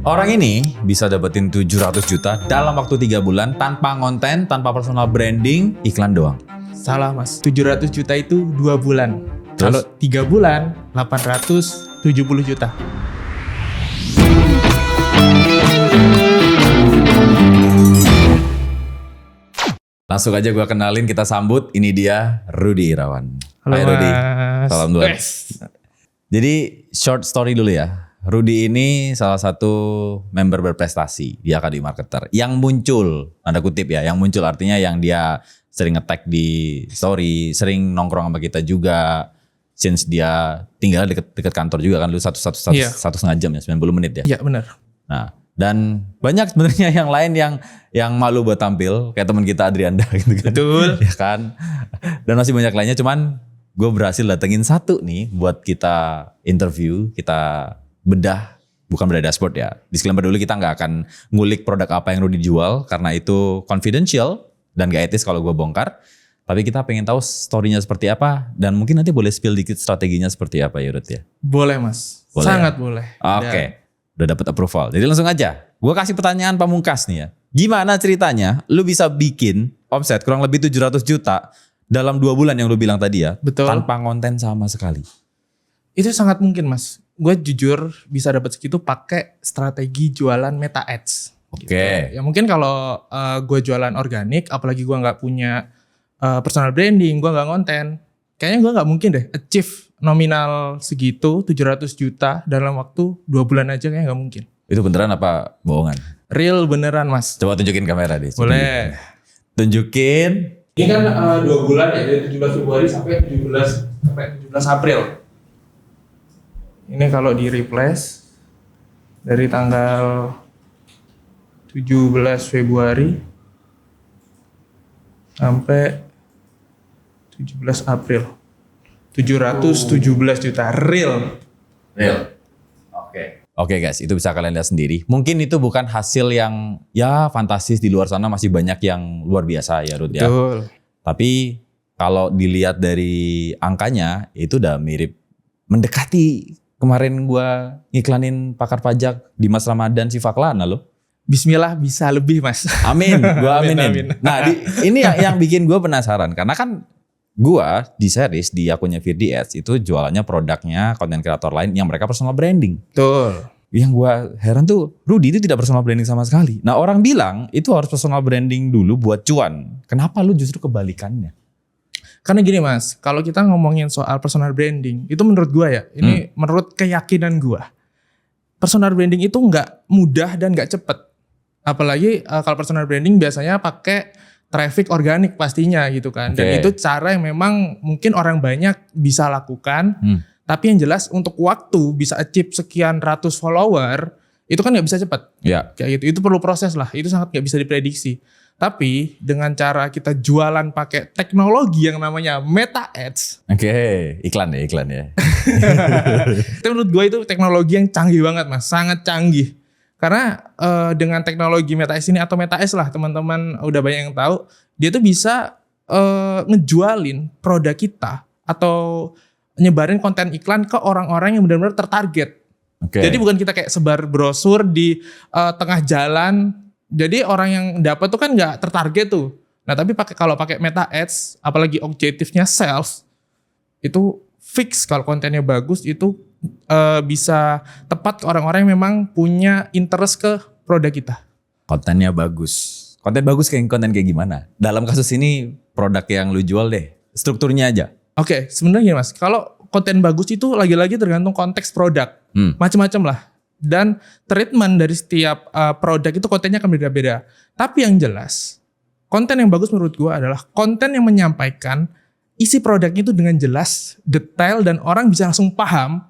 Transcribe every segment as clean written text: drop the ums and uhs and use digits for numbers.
Orang ini bisa dapetin 700 juta dalam waktu 3 bulan tanpa konten, tanpa personal branding, iklan doang. Salah mas, 700 juta itu 2 bulan. Kalau 3 bulan, 870 juta. Langsung aja gue kenalin, kita sambut. Ini dia Rudy Irawan. Halo Hai Rudy. mas. Salam duluan. Jadi short story dulu ya. Rudy ini salah satu member berprestasi di Akademi Marketer. Yang muncul, tanda kutip ya, yang muncul artinya yang dia sering nge-tag di story, sering nongkrong sama kita juga. Since dia tinggal deket kantor juga kan, lu satu setengah jam ya, 90 menit ya. Iya benar. Nah, dan banyak sebenarnya yang lain yang malu buat tampil, kayak teman kita Adrianda gitu kan. Betul. Ya kan. Dan masih banyak lainnya, cuman gue berhasil datengin satu nih buat kita interview, kita bedah, bukan bedah dashboard ya. Disclaimer dulu, kita nggak akan ngulik produk apa yang Rudy jual karena itu confidential dan gak etis kalau gue bongkar. Tapi kita pengen tahu story-nya seperti apa dan mungkin nanti boleh spill dikit strateginya seperti apa ya Rudy ya. Boleh mas, Boleh, sangat ya? boleh. Oke, udah dapet approval. Jadi langsung aja, gue kasih pertanyaan pamungkas nih ya. Gimana ceritanya lu bisa bikin omset kurang lebih 700 juta dalam 2 bulan yang lu bilang tadi ya. Betul. Tanpa konten sama sekali. Itu sangat mungkin mas. Gue jujur bisa dapat segitu pakai strategi jualan meta ads. Oke. Gitu. Ya mungkin kalau gue jualan organik, apalagi gue nggak punya personal branding, gue nggak konten, kayaknya gue nggak mungkin deh achieve nominal segitu 700 juta dalam waktu 2 bulan aja, kayaknya nggak mungkin. Itu beneran apa bohongan? Real beneran mas. Coba tunjukin kamera deh. Boleh. Tunjukin. Ini kan 2 bulan ya, dari 17 Februari sampai 17 April. Ini kalau di replace dari tanggal 17 Februari sampai 17 April. 717 juta real. Oke guys, itu bisa kalian lihat sendiri. Mungkin itu bukan hasil yang ya fantastis, di luar sana masih banyak yang luar biasa ya Ruth ya. Betul. Tapi kalau dilihat dari angkanya itu udah mirip, mendekati kemarin gua ngiklanin pakar pajak Dimas Ramadan si Faklana loh. Bismillah bisa lebih mas. Amin, gua aminin. Amin. Nah ini yang bikin gua penasaran. Karena kan gua di series di akunnya Firdi Ads itu jualannya produknya konten kreator lain yang mereka personal branding. Betul. Yang gua heran tuh Rudy itu tidak personal branding sama sekali. Nah orang bilang itu harus personal branding dulu buat cuan. Kenapa lu justru kebalikannya? Karena gini mas, kalau kita ngomongin soal personal branding, itu menurut gua ya, ini menurut keyakinan gua, personal branding itu nggak mudah dan nggak cepet. Apalagi kalau personal branding biasanya pakai traffic organik pastinya gitu kan. Dan itu cara yang memang mungkin orang banyak bisa lakukan. Tapi yang jelas untuk waktu bisa achieve sekian ratus follower, itu kan nggak bisa cepat. Ya. Kayak gitu, itu perlu proses lah. Itu sangat nggak bisa diprediksi. Tapi dengan cara kita jualan pakai teknologi yang namanya meta ads. Oke, iklan ya. Itu menurut gue itu teknologi yang canggih banget mas, sangat canggih. Karena dengan teknologi meta ads ini atau meta ads lah teman-teman udah banyak yang tahu, dia tuh bisa ngejualin produk kita atau nyebarin konten iklan ke orang-orang yang benar-benar tertarget. Jadi bukan kita kayak sebar brosur di tengah jalan. Jadi orang yang dapat tuh kan nggak tertarget tuh. Nah tapi kalau pakai meta ads, apalagi objektifnya sales, itu fix kalau kontennya bagus itu bisa tepat ke orang-orang yang memang punya interest ke produk kita. Kontennya bagus. Konten bagus kayak konten kayak gimana? Dalam kasus ini produk yang lu jual deh, strukturnya aja. Oke, sebenarnya gini mas, kalau konten bagus itu lagi-lagi tergantung konteks produk, macam-macam lah. Dan treatment dari setiap produk itu kontennya akan beda-beda. Tapi yang jelas, konten yang bagus menurut gue adalah konten yang menyampaikan isi produknya itu dengan jelas, detail, dan orang bisa langsung paham.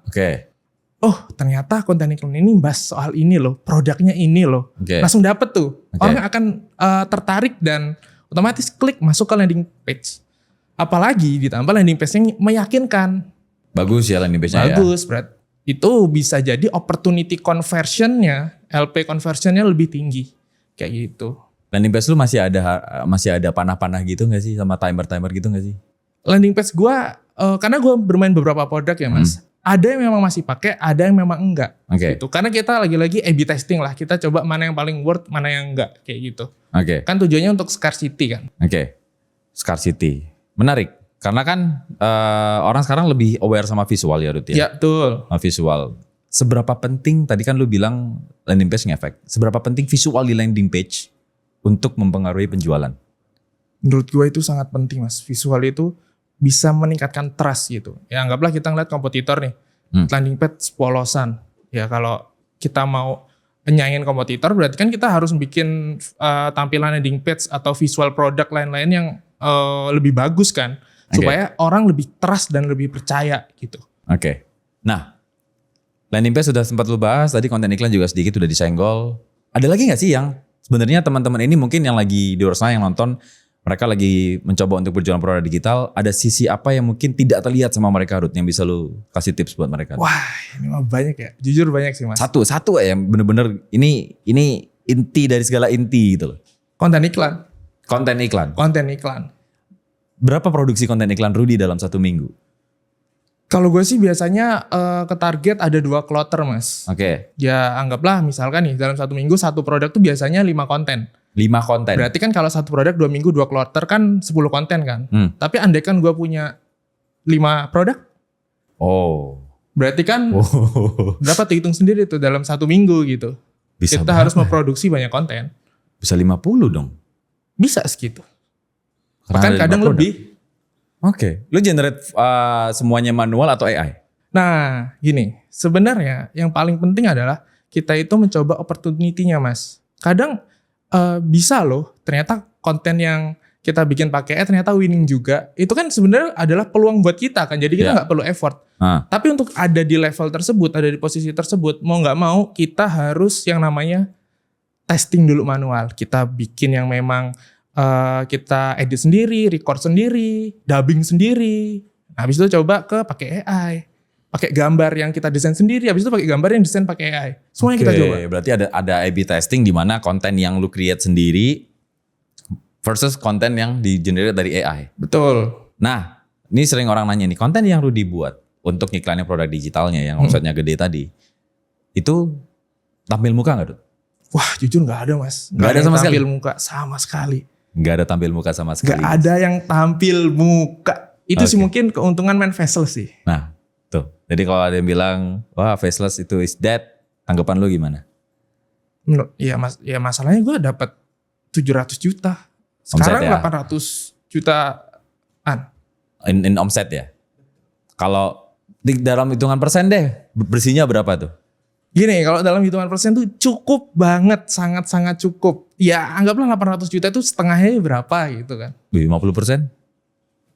Oh ternyata konten iklan ini bahas soal ini loh, produknya ini loh. Langsung dapet tuh. Orang akan tertarik dan otomatis klik masuk ke landing page. Apalagi ditambah landing page-nya meyakinkan. Bagus ya landing page-nya ya. Bagus, Brad. Itu bisa jadi opportunity conversion-nya, LP conversion-nya lebih tinggi. Kayak gitu. Landing page lu masih ada panah-panah gitu gak sih? Sama timer-timer gitu gak sih? Landing page gue, karena gue bermain beberapa produk ya mas. Ada yang memang masih pakai, ada yang memang enggak. Oke. Gitu. Karena kita lagi-lagi A/B testing lah. Kita coba mana yang paling worth, mana yang enggak kayak gitu. Oke. Kan tujuannya untuk scarcity kan. Oke. Scarcity. Menarik. Karena kan orang sekarang lebih aware sama visual ya Ruth ya. Ya, betul. Sama visual. Seberapa penting tadi kan lu bilang landing page ngefek. Seberapa penting visual di landing page untuk mempengaruhi penjualan? Menurut gue itu sangat penting mas. Visual itu bisa meningkatkan trust gitu. Ya anggaplah kita ngeliat kompetitor nih. Landing page polosan. Ya kalau kita mau nyaingin kompetitor berarti kan kita harus bikin tampilan landing page atau visual produk lain-lain yang lebih bagus kan. Supaya orang lebih trust dan lebih percaya gitu. Oke. Nah, landing page sudah sempat lu bahas. Tadi konten iklan juga sedikit udah disenggol. Ada lagi gak sih yang sebenarnya teman-teman ini mungkin yang lagi di luar sana yang nonton, mereka lagi mencoba untuk berjualan produk digital, ada sisi apa yang mungkin tidak terlihat sama mereka Ruth yang bisa lu kasih tips buat mereka? Wah, ini mah banyak ya. Jujur banyak sih mas. Satu ya bener-bener ini inti dari segala inti gitu loh. Konten iklan. Konten iklan. Konten iklan. Berapa produksi konten iklan Rudy dalam satu minggu? Kalau gue sih biasanya ke target ada 2 kloter mas. Oke. Ya anggaplah misalkan nih dalam satu minggu satu produk tuh biasanya 5 konten. 5 konten. Berarti kan kalau satu produk 2 minggu 2 kloter kan 10 konten kan. Tapi andai kan gue punya 5 produk. Oh. Berarti kan berapa tuh hitung sendiri tuh dalam satu minggu gitu. Bisa kita harus memproduksi banyak konten. Bisa 50 dong. Bisa segitu. Karena Bahkan ada kadang 5 produk. lebih. Oke. Lu generate semuanya manual atau AI? Nah gini, sebenarnya yang paling penting adalah kita itu mencoba opportunity-nya mas. Kadang bisa loh ternyata konten yang kita bikin pakai ternyata winning juga. Itu kan sebenarnya adalah peluang buat kita kan. Jadi kita nggak perlu effort. Tapi untuk ada di level tersebut, ada di posisi tersebut, mau nggak mau kita harus yang namanya testing dulu manual. Kita bikin yang memang kita edit sendiri, record sendiri, dubbing sendiri. Habis itu coba pakai AI. Pakai gambar yang kita desain sendiri, habis itu pakai gambar yang desain pakai AI. Semuanya kita coba. Berarti ada A/B testing di mana konten yang lu create sendiri versus konten yang di-generate dari AI. Betul. Nah, ini sering orang nanya nih, konten yang Rudy buat untuk ngiklannya produk digitalnya yang omsetnya gede tadi, itu tampil muka gak, Dut? Wah, jujur gak ada, Mas. Gak ada sama sekali? Tampil muka sama sekali. Gak ada tampil muka sama sekali. Gak ada yang tampil muka. Itu sih Oke. mungkin keuntungan main faceless sih. Nah, tuh. Jadi kalau ada yang bilang, wah faceless itu is dead, tanggapan lu gimana? Ya, masalahnya gue dapat 700 juta. Sekarang Omset ya? 800 jutaan. In omset ya? Kalau dalam hitungan persen deh, bersihnya berapa tuh? Gini, kalau dalam hitungan persen tuh cukup banget, sangat-sangat cukup. Ya anggaplah 800 juta itu setengahnya berapa gitu kan. 50%?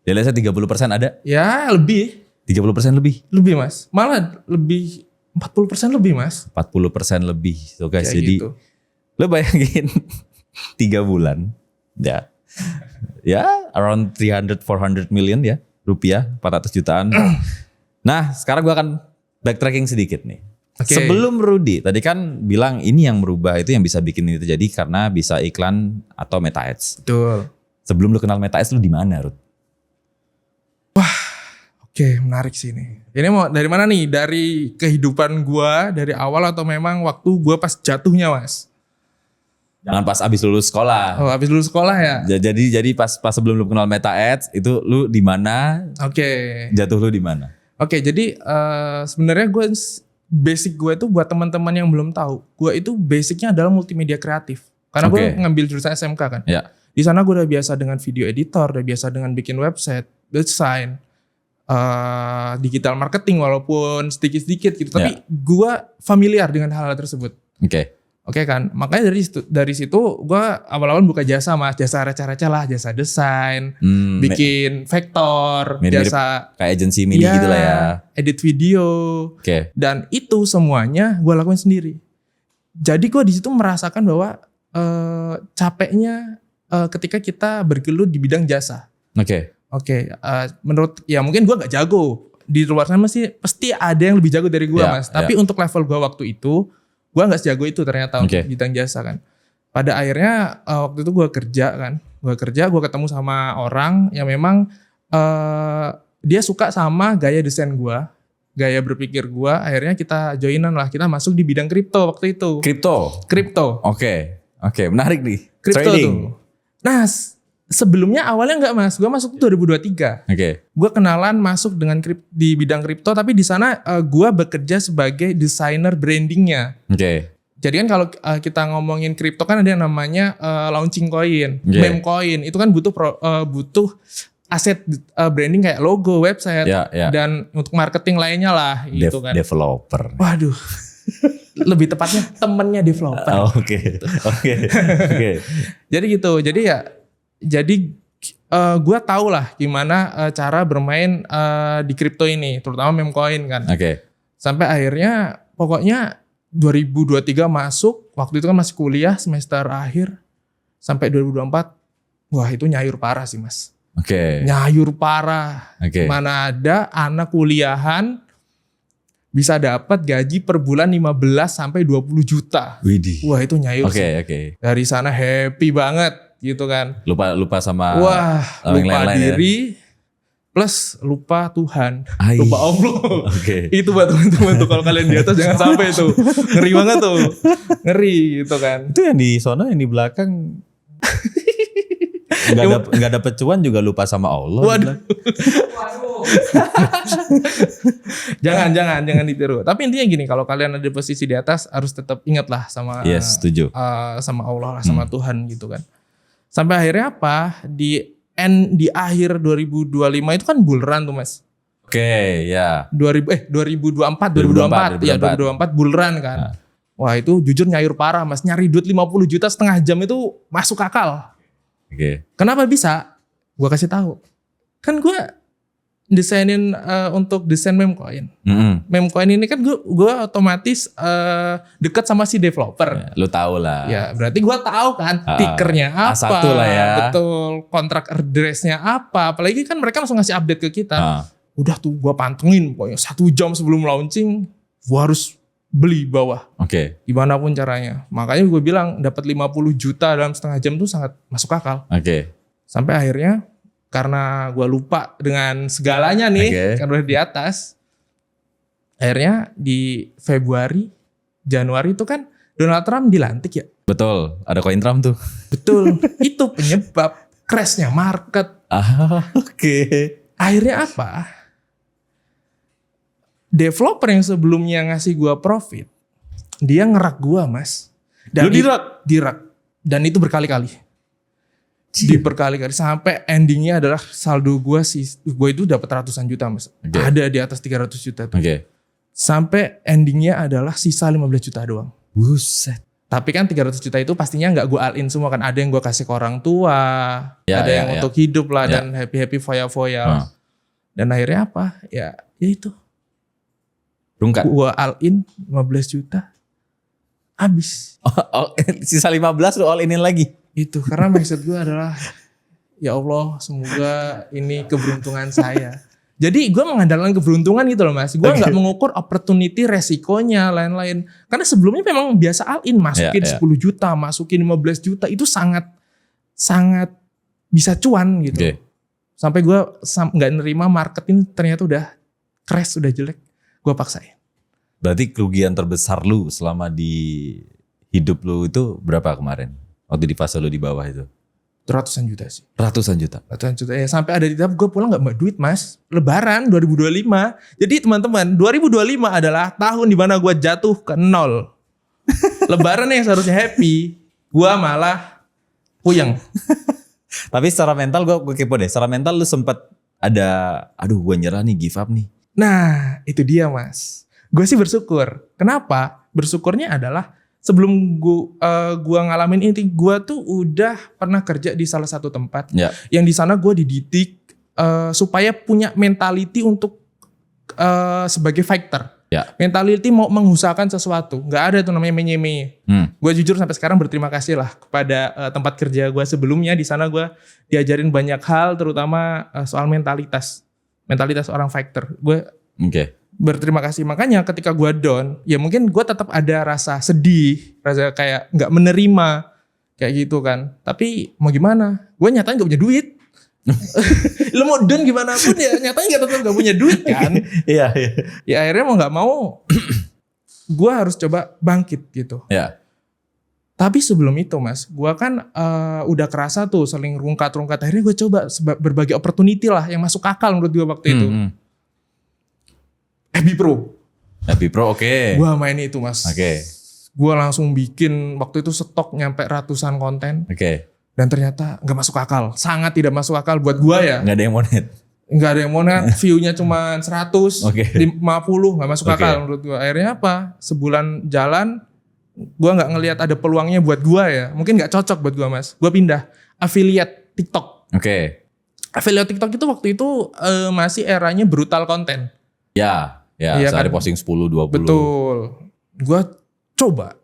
Ya lihat 30% ada? Ya lebih. 30% lebih? Lebih mas. Malah lebih 40% lebih mas. 40% lebih. So guys, Kayak jadi gitu. lo bayangin 3 bulan. Ya. Ya around 300-400 million ya. Rupiah, 400 jutaan. Nah sekarang gue akan backtracking sedikit nih. Oke. Sebelum Rudy, tadi kan bilang ini yang merubah itu yang bisa bikin ini terjadi karena bisa iklan atau meta ads. Betul. Sebelum lu kenal meta ads lu di mana, Ruth? Oke, menarik sih ini. Ini mau dari mana nih? Dari kehidupan gua dari awal atau memang waktu gua pas jatuhnya, Mas? Jangan pas abis lulus sekolah. Oh, habis lulus sekolah ya? Jadi pas sebelum lu kenal meta ads itu lu di mana? Oke. Jatuh lu di mana? Oke, jadi sebenarnya gue basic gue itu buat teman-teman yang belum tahu, gue itu basicnya adalah multimedia kreatif. Karena gue Oke. ngambil jurusan SMK kan. Ya. Di sana gue udah biasa dengan video editor, udah biasa dengan bikin website, desain, digital marketing walaupun sedikit-sedikit gitu. Tapi gue familiar dengan hal-hal tersebut. Oke. Oke kan, makanya dari situ gue awal-awal buka jasa mas, jasa receh-receh lah, jasa desain, bikin vektor, Mirip-mirip jasa kayak agensi mini gitu lah ya. edit video, Oke. dan itu semuanya gue lakuin sendiri. Jadi gue di situ merasakan bahwa capeknya ketika kita bergelut di bidang jasa. Oke. Menurut ya mungkin gue gak jago di luar sana pasti ada yang lebih jago dari gue mas. Tapi untuk level gue waktu itu gue nggak sejago itu ternyata untuk bidang jasa kan. Pada akhirnya waktu itu gue kerja, gue ketemu sama orang yang memang dia suka sama gaya desain gue gaya berpikir gue, akhirnya kita joinan lah, kita masuk di bidang kripto waktu itu. Kripto. Oke, menarik nih. Kripto Trading. tuh. Nah, sebelumnya awalnya enggak Mas, gue masuk tuh 2023. Oke. Gue kenalan masuk dengan di bidang kripto, tapi di sana gue bekerja sebagai desainer brandingnya. Oke. Jadi kan kalau kita ngomongin kripto kan ada yang namanya launching coin, Yeah. meme coin. Itu kan butuh aset branding kayak logo, website, Yeah. dan untuk marketing lainnya lah gitu kan. Developer. Waduh, lebih tepatnya temennya developer. Oke. Jadi gitu, jadi gue tau lah gimana cara bermain di kripto ini, terutama meme coin kan. Oke. Sampai akhirnya pokoknya 2023 masuk, waktu itu kan masih kuliah semester akhir, sampai 2024, wah itu nyayur parah sih Mas. Oke. Nyayur parah. Oke. Mana ada anak kuliahan bisa dapat gaji per bulan 15 sampai 20 juta. Widih. Wah itu nyayur sih. Oke. Dari sana happy banget gitu kan. Lupa sama Wah, yang lupa lain-lain ya. diri plus lupa Tuhan. Ai. Lupa Allah. Oke. Itu buat teman-teman tuh, kalau kalian di atas jangan sampai tuh. Ngeri banget tuh. Ngeri gitu kan. Itu yang di sono, yang di belakang nggak dapet cuan juga lupa sama Allah. Waduh. jangan ditiru. Tapi intinya gini, kalau kalian ada di posisi di atas harus tetap ingatlah sama Yes, setuju. sama Allah lah, sama Tuhan gitu kan. Sampai akhirnya apa? Di akhir 2025 itu kan bull run tuh Mas. Oke, ya. 2024. Ya 2024 bull run kan. Nah. Wah itu jujur nyayur parah Mas. Nyari duit 50 juta setengah jam itu masuk akal. Oke. Kenapa bisa? Gua kasih tahu. Kan gua desainin untuk desain meme coin. Meme coin ini kan gua otomatis dekat sama si developer. Ya, lu tahu lah. Ya berarti gua tahu kan tickernya apa. A1 lah ya. Betul. Kontrak addressnya apa. Apalagi kan mereka langsung ngasih update ke kita. Ah. Udah tuh gua pantengin pokoknya 1 jam sebelum launching gua harus beli bawah. Oke. Gimana pun caranya. Makanya gue bilang dapat 50 juta dalam setengah jam tuh sangat masuk akal. Oke. Sampai akhirnya karena gue lupa dengan segalanya nih, Oke. karena udah di atas. Akhirnya di Februari, Januari itu kan Donald Trump dilantik ya. Betul, ada koin Trump tuh. Betul. Itu penyebab crashnya market. Oke. Akhirnya apa? Developer yang sebelumnya ngasih gua profit, dia ngerak gua Mas. Lu dirak? Dirak. Dan itu berkali-kali. Berkali-kali sampai endingnya adalah saldo gua itu dapat ratusan juta Mas. Oke. Ada di atas 300 juta tuh. Oke. Sampai endingnya adalah sisa 15 juta doang. Buset. Tapi kan 300 juta itu pastinya nggak gua all in semua kan. Ada yang gua kasih ke orang tua, Ya, ada ya, yang ya. untuk hidup lah, Ya. dan happy-happy foya-foya. Dan akhirnya apa? Ya itu. Rungkat. Gua all in 15 juta. Habis. Sisa 15 lu all inin lagi. Itu karena mindset gue adalah ya Allah semoga ini keberuntungan saya. Jadi gue mengandalkan keberuntungan gitu loh Mas. Gue nggak mengukur opportunity, resikonya, lain-lain. Karena sebelumnya memang biasa all in, masukin 10 juta, masukin 15 juta itu sangat bisa cuan gitu. Oke. Sampai gue nggak nerima market ini ternyata udah crash, udah jelek. Gue paksain. Berarti kerugian terbesar lu selama di hidup lu itu berapa kemarin? Waktu di fase lu di bawah itu? Ratusan juta sih. Ratusan juta. Ratusan juta. Ya, sampai ada di tahap gue pulang gak bawa duit Mas. Lebaran 2025. Jadi teman-teman 2025 adalah tahun dimana gue jatuh ke nol. Lebaran yang seharusnya happy, gue malah puyeng. Tapi secara mental gue kepo deh. Secara mental lu sempet ada, aduh gue nyerah nih, give up nih. Nah itu dia Mas. Gue sih bersyukur. Kenapa? Bersyukurnya adalah sebelum gue ngalamin ini, gue tuh udah pernah kerja di salah satu tempat. Ya. Yang di sana gue dididik supaya punya mentality untuk sebagai fighter. Ya. Mentality mau mengusahakan sesuatu. Gak ada tuh namanya menye-menye. Gue jujur sampai sekarang berterima kasih lah kepada tempat kerja gue sebelumnya. Di sana gue diajarin banyak hal, terutama soal mentalitas orang fighter. Gue berterima kasih. Makanya ketika gue down, ya mungkin gue tetap ada rasa sedih, rasa kayak nggak menerima kayak gitu kan. Tapi mau gimana? Gue nyatanya nggak punya duit. Lu mau down gimana pun ya nyatanya tetap gak punya duit kan. Iya, iya. Ya akhirnya mau gak mau gue harus coba bangkit gitu. Ya. Tapi sebelum itu mas, gue kan udah kerasa tuh saling rungkat-rungkat. Akhirnya gue coba berbagai opportunity lah yang masuk akal menurut gue waktu itu. FB Pro. FB Pro oke. Gue main itu mas. Oke. Gue langsung bikin waktu itu stok nyampe ratusan konten. Oke. Dan ternyata gak masuk akal. Sangat tidak masuk akal buat gue ya. Nggak ada yang monet. Nggak ada yang mau net, view-nya cuma 100, Oke. 50, nggak masuk Oke. akal menurut gue. Akhirnya apa? Sebulan jalan, gue nggak ngelihat ada peluangnya buat gue ya. Mungkin nggak cocok buat gue mas. Gue pindah affiliate TikTok. Oke. Affiliate TikTok itu waktu itu masih eranya brutal konten. Ya, Iya sehari kan? posting 10, 20. Betul. Gue coba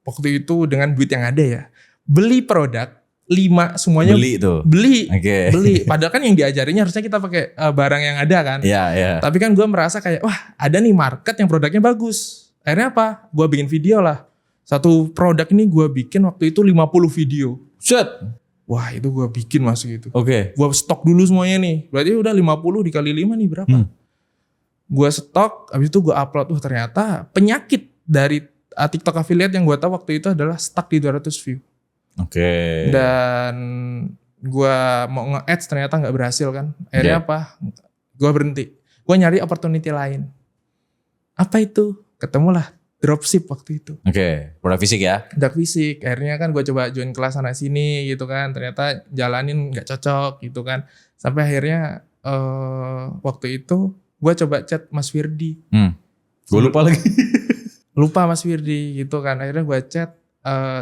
waktu itu dengan duit yang ada ya, beli produk 5 semuanya Beli tuh. beli. Oke. Beli. Padahal kan yang diajarinya harusnya kita pakai barang yang ada kan. Iya, iya. Tapi kan gue merasa kayak wah ada nih market yang produknya bagus. Akhirnya apa? Gue bikin video lah. Satu produk ini gue bikin waktu itu 50 video. Shit. Wah itu gue bikin masuk itu. Oke. Gue stok dulu semuanya nih. Berarti udah 50 dikali 5 nih berapa? Gue stok, habis itu gue upload. Ternyata penyakit dari TikTok affiliate yang gue tahu waktu itu adalah stuck di 200 view. Oke. Dan gue mau nge-ads ternyata gak berhasil kan. Akhirnya apa? Gue berhenti. Gue nyari opportunity lain. Apa itu? Ketemulah dropship waktu itu. Oke. Produk fisik ya? Produk fisik. Akhirnya kan gue coba join kelas sana sini gitu kan. Ternyata jalanin gak cocok gitu kan. Sampai akhirnya waktu itu gue coba chat Mas Firdi. Gue lupa lagi. Lupa Mas Firdi gitu kan. Akhirnya gue chat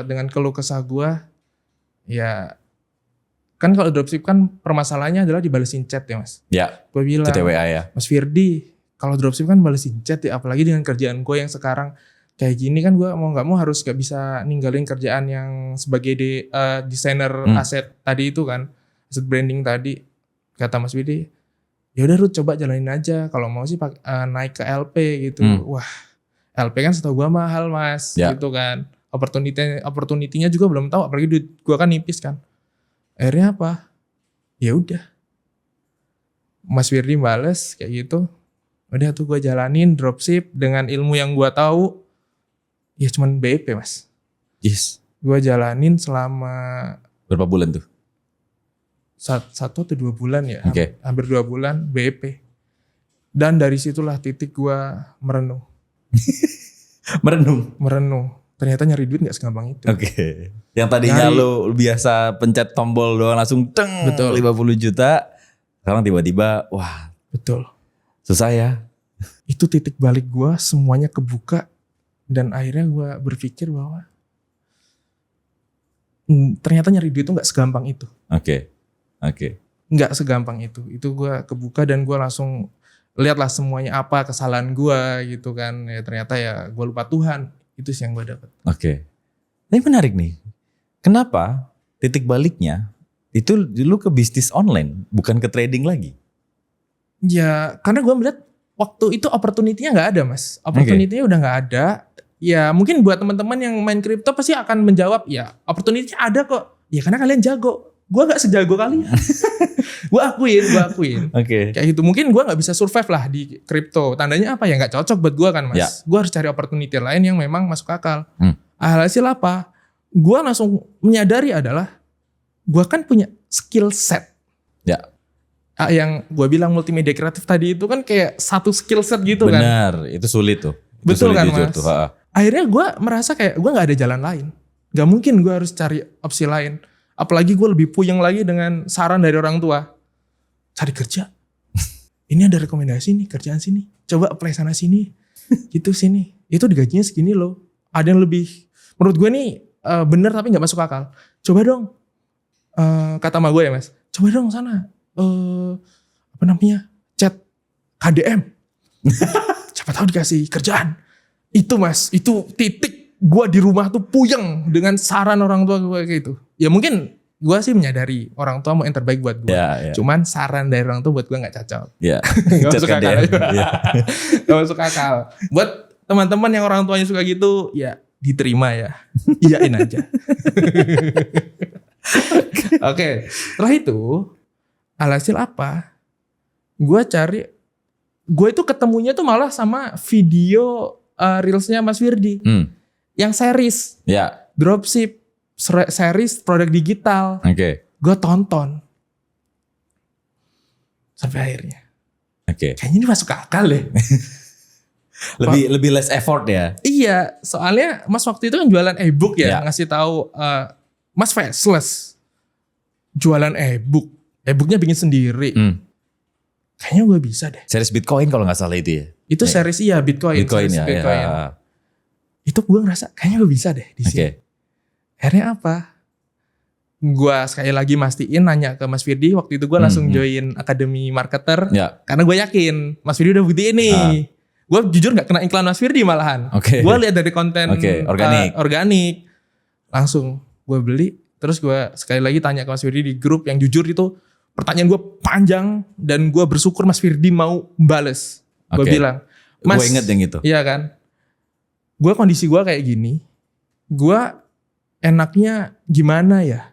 dengan keluh kesah gue. Ya kan kalau dropship kan permasalahannya adalah dibalesin chat ya mas. Ya. Gue bilang CTWA ya. Mas Firdi kalau dropship kan balesin chat ya. Apalagi dengan kerjaan gue yang sekarang kayak gini kan gue mau gak mau harus gak bisa ninggalin kerjaan yang sebagai desainer aset tadi itu kan. Aset branding tadi. Kata Mas Firdi ya udah Ruth coba jalanin aja. Kalau mau sih naik ke LP gitu. Wah LP kan setahu gue mahal mas gitu kan. Opportunity-nya juga belum tahu, apalagi duit gue kan nipis kan. Akhirnya apa? Ya udah. Mas Firdi bales kayak gitu. Udah tuh gue jalanin dropship dengan ilmu yang gue tahu. Ya cuman BIP mas. Yes. Gue jalanin selama Berapa bulan tuh? 1 atau 2 bulan ya. Oke. Hampir 2 bulan BIP. Dan dari situlah titik gue merenung. Merenung. Ternyata nyari duit gak segampang itu. Oke. Yang tadinya lu biasa pencet tombol doang langsung teng. Betul. 50 juta. Sekarang tiba-tiba wah. Betul. Susah ya. Itu titik balik gue, semuanya kebuka. Dan akhirnya gue berpikir bahwa ternyata nyari duit itu gak segampang itu. Oke. Gak segampang itu. Itu gue kebuka dan gue langsung lihatlah semuanya apa kesalahan gue gitu kan. Ya ternyata ya gue lupa Tuhan. Itu sih yang gue dapat. Oke. Ini menarik nih. Kenapa titik baliknya itu dulu ke bisnis online, bukan ke trading lagi? Ya karena gue melihat waktu itu opportunity-nya gak ada mas. Opportunity-nya udah gak ada. Ya mungkin buat teman-teman yang main kripto pasti akan menjawab ya opportunity-nya ada kok. Ya karena kalian jago. Gue gak sejago kalian. Gue akuin. Oke. Kayak gitu. Mungkin gue gak bisa survive lah di kripto. Tandanya apa ya gak cocok buat gue kan mas. Ya. Gue harus cari opportunity lain yang memang masuk akal. Hasil apa? Gue langsung menyadari adalah gue kan punya skill set. Ya. Yang gue bilang multimedia kreatif tadi itu kan kayak satu skill set gitu kan. Benar, itu sulit tuh. Itu Betul sulit kan jujur mas. tuh. Akhirnya gue merasa kayak gue gak ada jalan lain. Gak mungkin gue harus cari opsi lain. Apalagi gue lebih puyeng lagi dengan saran dari orang tua. Cari kerja. Ini ada rekomendasi nih kerjaan sini. Coba apply sana sini. Gitu sini. Itu digajinya segini loh. Ada yang lebih. Menurut gue nih bener tapi gak masuk akal. Coba dong. Kata sama gue ya mas. Coba dong sana. Chat KDM. Siapa tahu dikasih kerjaan. Itu mas. Itu titik. Gue di rumah tuh puyeng dengan saran orang tua gue kayak gitu. Ya mungkin gue sih menyadari orang tua mau yang terbaik buat gue. Ya. Cuman saran dari orang tua buat gue gak cocok. Ya. Gak masuk akal. Ya. Gak masuk akal. Buat teman-teman yang orang tuanya suka gitu, ya diterima ya. Iyain aja. Oke. Setelah itu, Alhasil apa? Gue itu ketemunya tuh malah sama video reelsnya Mas Wirdi. Yang series. Ya. Dropship. Series produk digital. Oke. Gue tonton. Sampai akhirnya. Oke. Kayaknya ini masuk akal deh. Lebih less effort ya. Iya. Soalnya Mas waktu itu kan jualan e-book ya. Ya. Ngasih tahu Mas faceless. Jualan e-book. E-booknya bikin sendiri. Kayaknya gue bisa deh. Series Bitcoin kalau nggak salah itu ya. Itu series iya Bitcoin. Bitcoin series ya. Bitcoin. Ya. Itu gue ngerasa kayaknya gue bisa deh di sini. Oke. Akhirnya apa? Gue sekali lagi mastiin nanya ke Mas Firdi. Waktu itu gue langsung join Akademi Marketer. Ya. Karena gue yakin Mas Firdi udah buktiin nih. Gue jujur gak kena iklan Mas Firdi malahan. Oke. Gue lihat dari konten organik. Langsung gue beli. Terus gue sekali lagi tanya ke Mas Firdi di grup yang jujur itu. Pertanyaan gue panjang dan gue bersyukur Mas Firdi mau bales. Gue bilang, Mas, gue inget yang itu. Iya kan? Gue kondisi gue kayak gini. Gue enaknya gimana ya?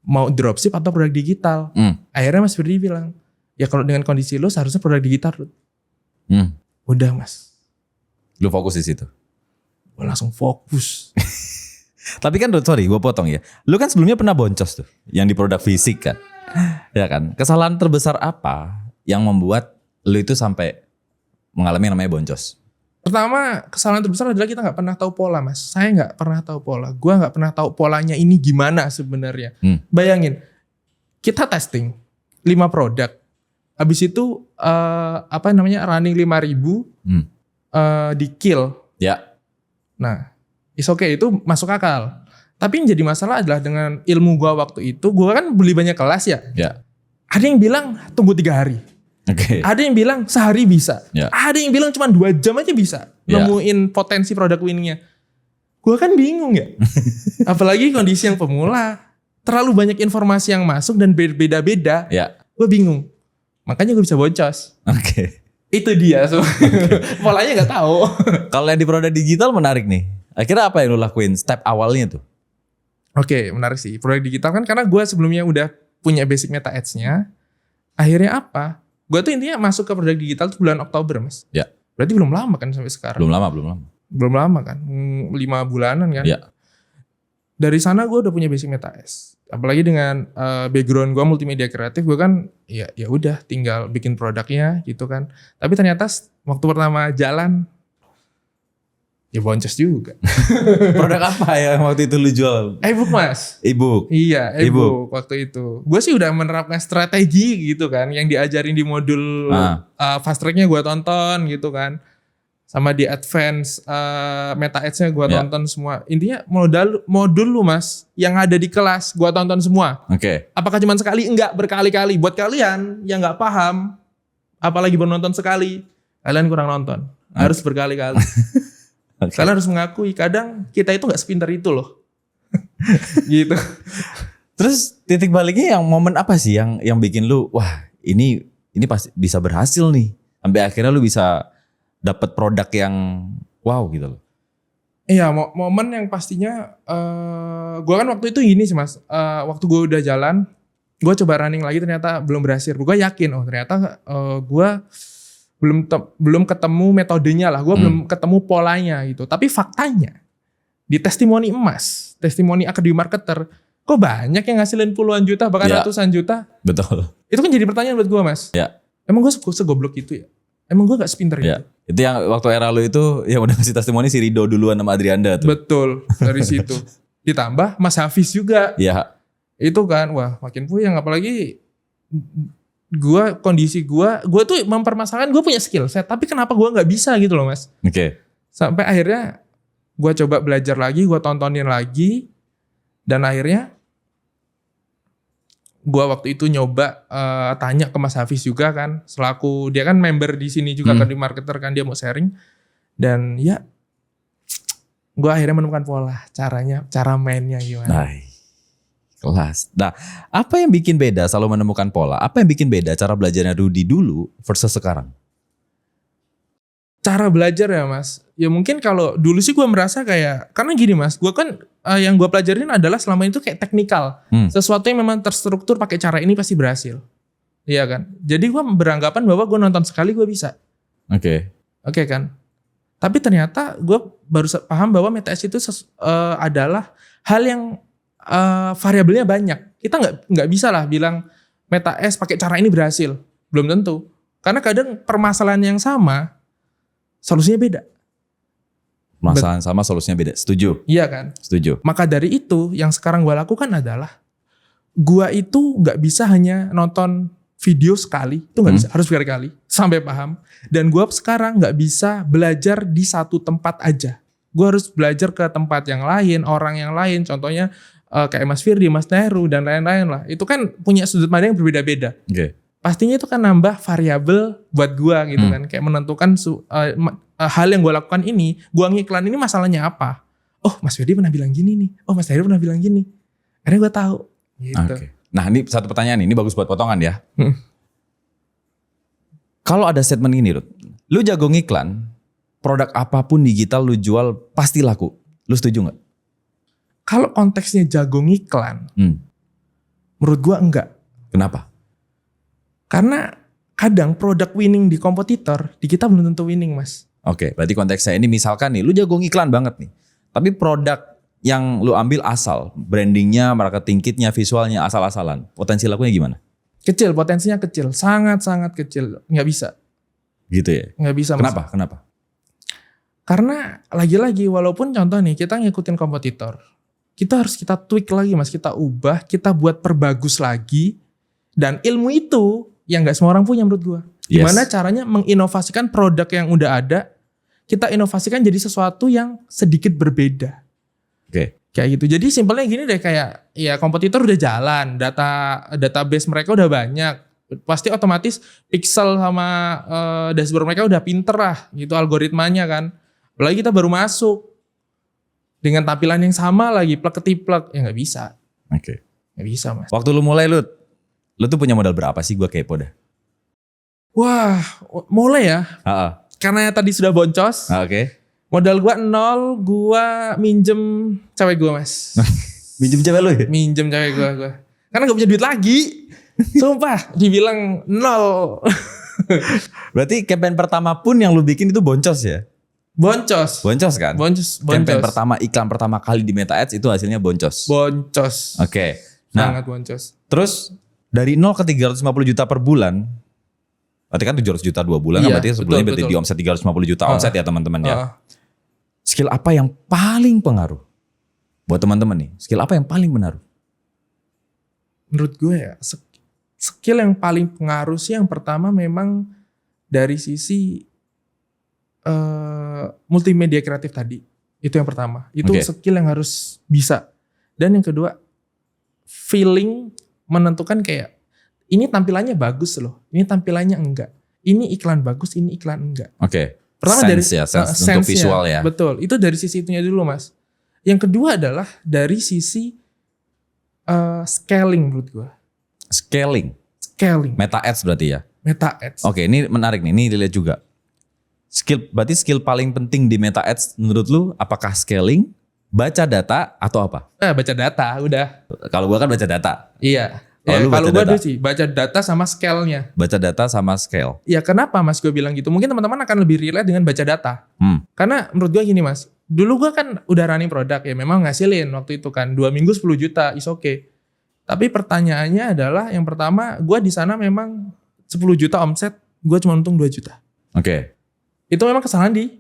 Mau dropship atau produk digital? Akhirnya Mas Firdi bilang, ya kalau dengan kondisi lo seharusnya produk digital. Udah Mas. Lu fokus di situ. Gue langsung fokus. Tapi kan sorry gue potong ya. Lu kan sebelumnya pernah boncos tuh. Yang di produk fisik kan. Ya kan. Kesalahan terbesar apa yang membuat lu itu sampai mengalami yang namanya boncos? Pertama kesalahan terbesar adalah kita gak pernah tahu pola Mas. Saya gak pernah tahu pola. Gue gak pernah tahu polanya ini gimana sebenarnya. Bayangin. Kita testing 5 produk. Habis itu running 5.000 di kill. Ya. Nah, it's okay, itu masuk akal. Tapi yang jadi masalah adalah dengan ilmu gua waktu itu, gua kan beli banyak kelas ya. Ya. Ada yang bilang tunggu 3 hari. Oke. Ada yang bilang sehari bisa. Ya. Ada yang bilang cuma 2 jam aja bisa nemuin potensi produk winningnya. Gua kan bingung ya. Apalagi kondisi yang pemula. Terlalu banyak informasi yang masuk dan berbeda-beda. Ya. Gua bingung. Makanya gue bisa boncos. Oke. Itu dia. Polanya gak tahu. Kalau yang di produk digital menarik nih. Akhirnya apa yang lu lakuin step awalnya tuh? Oke, menarik sih. Produk digital kan karena gue sebelumnya udah punya basic meta ads-nya. Akhirnya apa? Gue tuh intinya masuk ke produk digital tuh bulan Oktober, Mas. Ya. Berarti belum lama kan sampai sekarang? Belum lama. Belum lama kan? 5 bulanan kan? Ya. Dari sana gue udah punya basic meta ads. Apalagi dengan background gue multimedia kreatif, gue kan ya udah tinggal bikin produknya gitu kan. Tapi ternyata waktu pertama jalan ya boncos juga. Produk apa ya waktu itu lu jual? E-book Mas. E-book. Iya, e-book waktu itu. Gue sih udah menerapkan strategi gitu kan, yang diajarin di modul fast track-nya gue tonton gitu kan. Sama di advance meta ads-nya gue tonton semua. Intinya modul lu Mas yang ada di kelas gue tonton semua. Oke. Apakah cuma sekali? Enggak, berkali-kali. Buat kalian yang gak paham, apalagi baru nonton sekali, kalian kurang nonton. Harus berkali-kali. Kalian harus mengakui kadang kita itu gak sepintar itu loh. Gitu. Terus titik baliknya yang momen apa sih yang bikin lu wah ini pasti bisa berhasil nih. Sampai akhirnya lu bisa dapat produk yang wow gitu loh. Iya, momen yang pastinya gue kan waktu itu gini sih Mas. Waktu gue udah jalan, gue coba running lagi ternyata belum berhasil. Gue yakin ternyata gue belum ketemu metodenya lah. Gue belum ketemu polanya gitu. Tapi faktanya di testimoni emas, testimoni Akademi Marketer, kok banyak yang ngasilin puluhan juta bahkan ratusan juta. Betul. Itu kan jadi pertanyaan buat gue Mas. Ya. Emang gue segoblok itu ya? Emang gue gak sepinter itu? Itu yang waktu era lu itu yang udah ngasih testimoni si Rido duluan sama Adrianda tuh. Betul, dari situ. Ditambah Mas Hafiz juga. Iya. Itu kan, wah makin puyeng. Apalagi kondisi gue tuh mempermasalahkan gue punya skill set. Tapi kenapa gue gak bisa gitu loh Mas. Oke. Sampai akhirnya gue coba belajar lagi, gue tontonin lagi. Dan akhirnya gue waktu itu nyoba tanya ke Mas Hafiz juga kan, selaku dia kan member di sini juga kan di marketer kan, dia mau sharing dan ya gue akhirnya menemukan pola cara mainnya gimana. Kelas. Nah, apa yang bikin beda selalu menemukan pola? Apa yang bikin beda cara belajarnya Rudy dulu versus sekarang? Cara belajar ya Mas, ya mungkin kalau dulu sih gue merasa kayak karena gini Mas, gue kan yang gue pelajarin adalah selama itu kayak teknikal. Hmm. Sesuatu yang memang terstruktur pakai cara ini pasti berhasil. Iya kan? Jadi gue beranggapan bahwa gue nonton sekali gue bisa. Oke. Oke kan? Tapi ternyata gue baru paham bahwa MetaS itu adalah hal yang variabelnya banyak. Kita nggak bisa lah bilang MetaS pakai cara ini berhasil. Belum tentu. Karena kadang permasalahan yang sama, solusinya beda. Masalah sama solusinya beda. Setuju. Iya kan? Setuju. Maka dari itu yang sekarang gue lakukan adalah gue itu nggak bisa hanya nonton video sekali, itu nggak bisa, harus berkali-kali sampai paham. Dan gue sekarang nggak bisa belajar di satu tempat aja. Gue harus belajar ke tempat yang lain, orang yang lain. Contohnya kayak Mas Firdi, Mas Neru dan lain-lain lah. Itu kan punya sudut pandang yang berbeda-beda. Oke. Pastinya itu kan nambah variabel buat gue gitu kan, kayak menentukan hal yang gue lakukan ini, gue ngiklan ini masalahnya apa? Oh, Mas Firdi pernah bilang gini nih. Oh, Mas Neru pernah bilang gini. Akhirnya gue tahu. Gitu. Oke. Nah, ini satu pertanyaan ini bagus buat potongan ya. Kalau ada statement gini, Ruth, lu jago ngiklan, produk apapun digital lu jual pasti laku. Lu setuju nggak? Kalau konteksnya jago ngiklan, menurut gue enggak. Kenapa? Karena kadang produk winning di kompetitor, di kita belum tentu winning, Mas. Oke, berarti konteksnya ini misalkan nih, lu jago ngiklan banget nih. Tapi produk yang lu ambil asal, brandingnya, marketing kitnya, visualnya asal-asalan. Potensi lakunya gimana? Kecil, potensinya kecil. Sangat-sangat kecil. Nggak bisa. Gitu ya? Nggak bisa, Mas. Kenapa? Kenapa? Karena lagi-lagi walaupun contoh nih, kita ngikutin kompetitor. Kita harus kita tweak lagi, Mas. Kita ubah, kita buat perbagus lagi. Dan ilmu itu yang nggak semua orang punya menurut gua. Gimana caranya menginovasikan produk yang udah ada, kita inovasikan jadi sesuatu yang sedikit berbeda. Oke. Kayak gitu. Jadi simpelnya gini deh, kayak ya kompetitor udah jalan, database mereka udah banyak. Pasti otomatis pixel sama dashboard mereka udah pinter lah gitu algoritmanya kan. Apalagi kita baru masuk dengan tampilan yang sama lagi plek-ketiplek, ya nggak bisa. Oke. Nggak bisa, Mas. Waktu lu mulai, lu tuh punya modal berapa sih? Gua kepo dah. Wah, mulai ya. Karena tadi sudah boncos. Oke. Modal gua 0, gua minjem cewek gua, Mas. Minjem cewek lu ya? Minjem cewek gua. Karena gak punya duit lagi. Sumpah, dibilang 0. Berarti campaign pertama pun yang lu bikin itu boncos ya? Boncos. Boncos kan? Boncos. Campaign pertama, iklan pertama kali di Meta Ads itu hasilnya boncos. Boncos. Oke. Nah, sangat boncos. Terus dari 0 ke 350 juta per bulan, berarti kan 700 juta 2 bulan, kan berarti sebulannya berarti di omset 350 juta omset ya teman-teman ya. Skill apa yang paling pengaruh? Buat teman-teman nih, skill apa yang paling pengaruh? Menurut gue ya, skill yang paling pengaruh sih yang pertama memang dari sisi multimedia kreatif tadi. Itu yang pertama. Itu skill yang harus bisa. Dan yang kedua, feeling menentukan kayak ini tampilannya bagus loh, ini tampilannya enggak. Ini iklan bagus, ini iklan enggak. Oke. Pertama sense dari ya, sense untuk visual ya. Betul, itu dari sisi itunya dulu, Mas. Yang kedua adalah dari sisi scaling menurut gua. Scaling. Meta Ads berarti ya. Meta Ads. Oke, ini menarik nih, ini dilihat juga. Berarti skill paling penting di Meta Ads menurut lu apakah scaling, baca data atau apa? Baca data, udah. Kalau gua kan baca data. Iya. Kalau gue ada sih baca data sama scale-nya. Baca data sama scale. Ya kenapa Mas gue bilang gitu? Mungkin teman-teman akan lebih relate dengan baca data. Karena menurut gue gini Mas. Dulu gue kan udah running produk ya. Memang ngasilin waktu itu kan. 2 minggu 10 juta is okay. Tapi pertanyaannya adalah yang pertama gue di sana memang 10 juta omset. Gue cuma untung 2 juta. Oke. Itu memang kesalahan di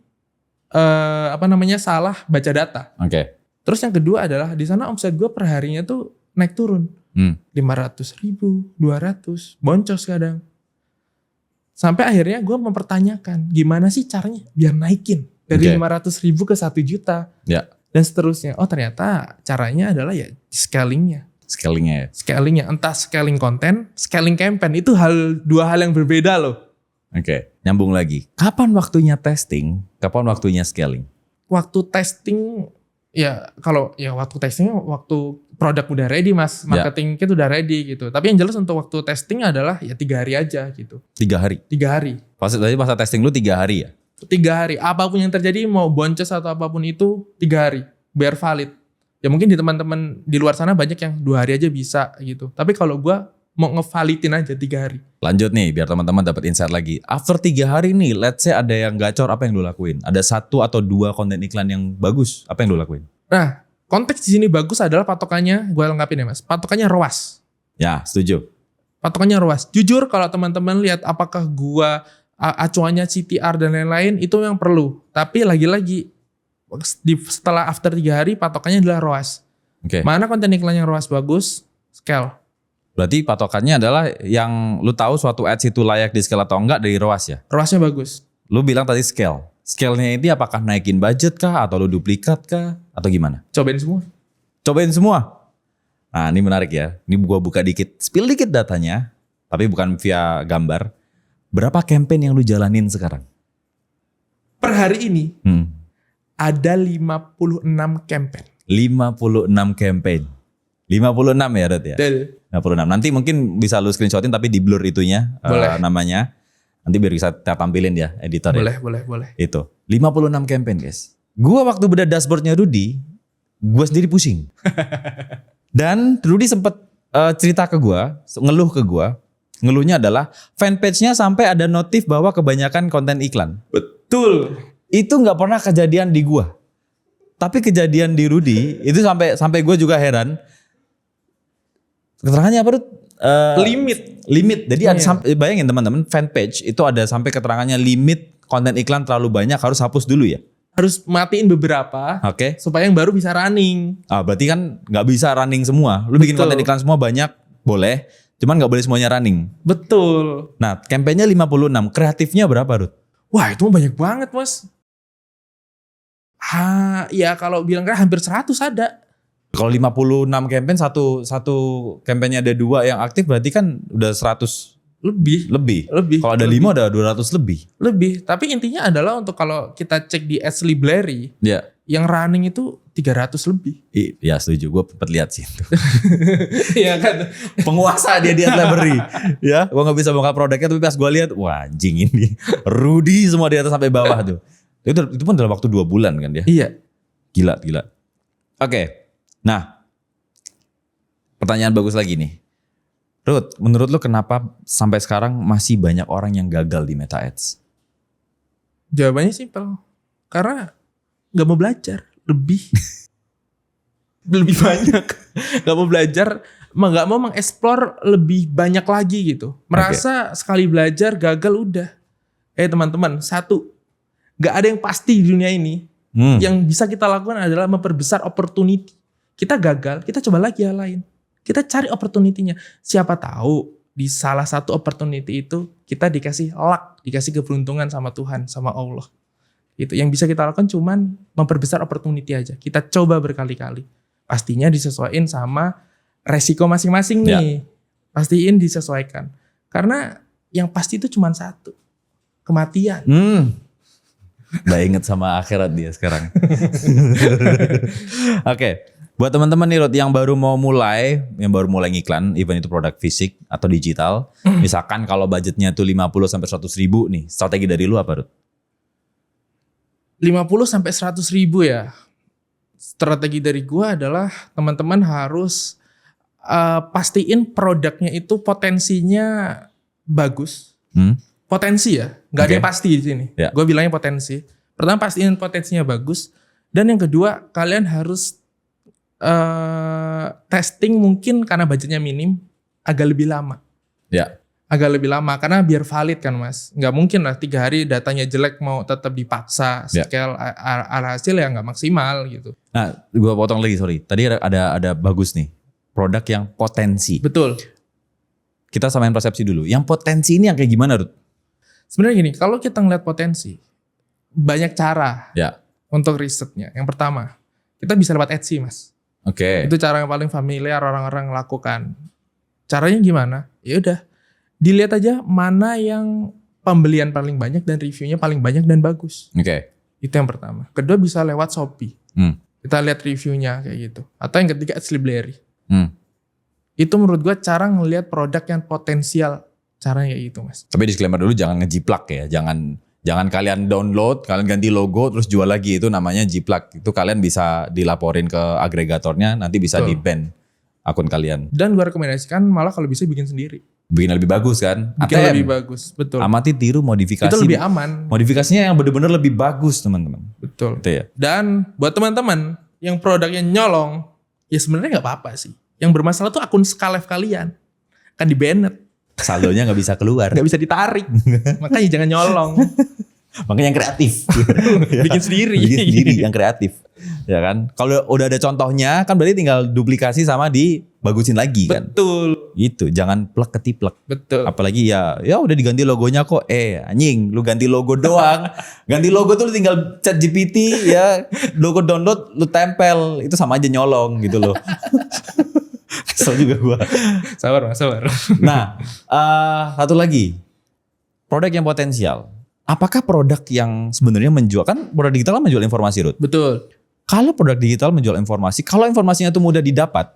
salah baca data. Oke. Terus yang kedua adalah di sana omset gue per harinya tuh naik turun. 500.000, 200, boncos kadang. Sampai akhirnya gue mempertanyakan gimana sih caranya biar naikin dari 500.000 ke 1 juta. Ya. Dan seterusnya. Oh ternyata caranya adalah ya scalingnya. Scalingnya, entah scaling konten, scaling campaign, itu dua hal yang berbeda loh. Oke, nyambung lagi. Kapan waktunya testing, kapan waktunya scaling? Waktu testing, ya kalau ya waktu testing, waktu produk udah ready Mas, marketing kita udah ready gitu. Tapi yang jelas untuk waktu testing adalah ya 3 hari aja gitu. 3 hari? 3 hari. Berarti masa testing lu 3 hari ya? 3 hari, apapun yang terjadi mau boncos atau apapun itu 3 hari, biar valid. Ya mungkin di teman-teman di luar sana banyak yang 2 hari aja bisa gitu. Tapi kalau gue mau ngevalitin aja 3 hari. Lanjut nih biar teman-teman dapat insight lagi. After 3 hari nih, let's say ada yang gacor, apa yang lu lakuin? Ada 1 atau 2 konten iklan yang bagus, apa yang lu lakuin? Nah, konteks di sini bagus adalah patokannya, gue lengkapin ya Mas. Patokannya ROAS. Ya, setuju. Patokannya ROAS. Jujur kalau teman-teman lihat apakah gua acuannya CTR dan lain-lain itu yang perlu. Tapi lagi-lagi setelah after 3 hari patokannya adalah ROAS. Oke. Mana konten iklan yang ROAS bagus? Scale. Berarti patokannya adalah yang lu tahu suatu ads itu layak di scale atau enggak dari ROAS ya? ROAS-nya bagus. Lu bilang tadi scale. Scale-nya ini apakah naikin budget kah atau lu duplikat kah atau gimana? Cobain semua. Cobain semua. Nah, ini menarik ya. Ini gua buka dikit, spill dikit datanya, tapi bukan via gambar. Berapa campaign yang lu jalanin sekarang? Per hari ini ada 56 campaign. 56 campaign. 56 ya, Rod ya? Betul. 56. Nanti mungkin bisa lu screenshotin tapi di blur itunya namanya. Nanti biar bisa kita tampilin ya editor ya. Boleh. Itu. 56 campaign, guys. Gua waktu bedah dashboardnya Rudy, gua sendiri pusing. Dan Rudy sempet cerita ke gua, ngeluh ke gua. Ngeluhnya adalah fanpage-nya sampai ada notif bahwa kebanyakan konten iklan. Betul. Itu nggak pernah kejadian di gua. Tapi kejadian di Rudy itu sampai gua juga heran. Keterangannya apa, Rud? Limit. Jadi ada bayangin teman-teman, fanpage itu ada sampai keterangannya limit konten iklan terlalu banyak, harus hapus dulu ya. Harus matiin beberapa. Oke. Supaya yang baru bisa running. Berarti kan nggak bisa running semua. Lu bikin konten iklan semua banyak, boleh. Cuman nggak boleh semuanya running. Betul. Nah, campaignnya 56. Kreatifnya berapa, Rud? Wah, itu banyak banget, Mas. Ya kalau bilang kan hampir 100 ada. Kalau 56 campaign, satu campaignnya ada 2 yang aktif, berarti kan udah 100 lebih. Kalau ada 5 ada 200 lebih. Tapi intinya adalah untuk kalau kita cek di Ashley Blairy, yang running itu 300 lebih. Iya, setuju. Gue sempat lihat sih itu. Iya kan. Penguasa dia di Blairy. Ya, gue gak bisa buka produknya, tapi pas gue lihat, wah anjing ini. Rudy semua di atas sampai bawah tuh. Itu pun dalam waktu 2 bulan kan dia. Iya. Gila. Oke. Nah, pertanyaan bagus lagi nih. Ruth, menurut lu kenapa sampai sekarang masih banyak orang yang gagal di Meta Ads? Jawabannya simpel. Karena gak mau belajar lebih banyak. Gak mau belajar, gak mau mengeksplor lebih banyak lagi gitu. Merasa sekali belajar gagal udah. Teman-teman, satu, gak ada yang pasti di dunia ini. Yang bisa kita lakukan adalah memperbesar opportunity. Kita gagal, kita coba lagi yang lain. Kita cari opportunity-nya. Siapa tahu di salah satu opportunity itu kita dikasih luck, dikasih keberuntungan sama Tuhan, sama Allah. Itu yang bisa kita lakukan cuman memperbesar opportunity aja. Kita coba berkali-kali. Pastinya disesuaikan sama resiko masing-masing nih. Pastiin disesuaikan. Karena yang pasti itu cuma satu. Kematian. Udah inget sama akhirat dia sekarang. Oke. Buat teman-teman nih Rod yang baru mulai ngiklan, even itu produk fisik atau digital, misalkan kalau budgetnya tuh 50 sampai 100 ribu nih, strategi dari lu apa, Rod? 50 sampai 100 ribu ya. Strategi dari gua adalah teman-teman harus pastiin produknya itu potensinya bagus. Potensi ya, nggak ada yang pasti di sini. Gue bilangnya potensi. Pertama pastiin potensinya bagus, dan yang kedua kalian harus testing mungkin karena budgetnya minim agak lebih lama. Agak lebih lama karena biar valid kan Mas. Nggak mungkin lah 3 hari datanya jelek mau tetap dipaksa scale hasil ya nggak maksimal gitu. Nah, gue potong lagi sorry. Tadi ada bagus nih produk yang potensi. Betul. Kita samain persepsi dulu. Yang potensi ini yang kayak gimana, Ruth? Sebenarnya gini, kalau kita ngeliat potensi banyak cara untuk risetnya. Yang pertama, kita bisa lewat Etsy Mas. Itu cara yang paling familiar orang-orang lakukan. Caranya gimana? Ya udah, dilihat aja mana yang pembelian paling banyak dan reviewnya paling banyak dan bagus. Itu yang pertama. Kedua bisa lewat Shopee. Kita lihat reviewnya kayak gitu. Atau yang ketiga Ashley Blairy. Itu menurut gue cara ngelihat produk yang potensial. Caranya kayak gitu Mas. Tapi disclaimer dulu jangan ngejiplak ya. Jangan Jangan kalian download, kalian ganti logo terus jual lagi, itu namanya jiplak. Itu kalian bisa dilaporin ke agregatornya, nanti bisa Betul. di-ban akun kalian. Dan gue rekomendasikan malah kalau bisa bikin sendiri. Bikin lebih bagus kan? Bikin ATM. lebih bagus, betul. Amati, tiru, modifikasi. Itu lebih aman. Modifikasinya yang benar-benar lebih bagus teman-teman. Betul. Itu ya. Dan buat teman-teman yang produknya nyolong, ya sebenarnya nggak apa-apa sih. Yang bermasalah tuh akun Skalev kalian. Kan di-banned. Saldonya nggak bisa keluar. Nggak bisa ditarik. Makanya jangan nyolong. Makanya yang kreatif. Bikin sendiri. Bikin sendiri yang kreatif. Ya kan? Kalau udah ada contohnya kan berarti tinggal duplikasi sama dibagusin lagi kan. Betul. Gitu, jangan plek ketiplek. Betul. Apalagi ya udah diganti logonya kok. Anjing, lu ganti logo doang. Ganti logo tuh lu tinggal chat GPT ya, logo download lu tempel, itu sama aja nyolong gitu loh. Kesel juga gua. Sabar mas, sabar. Nah, satu lagi. Produk yang potensial. Apakah produk yang sebenarnya menjual, kan produk digital kan menjual informasi, Ruth. Betul. Kalau produk digital menjual informasi, kalau informasinya itu mudah didapat,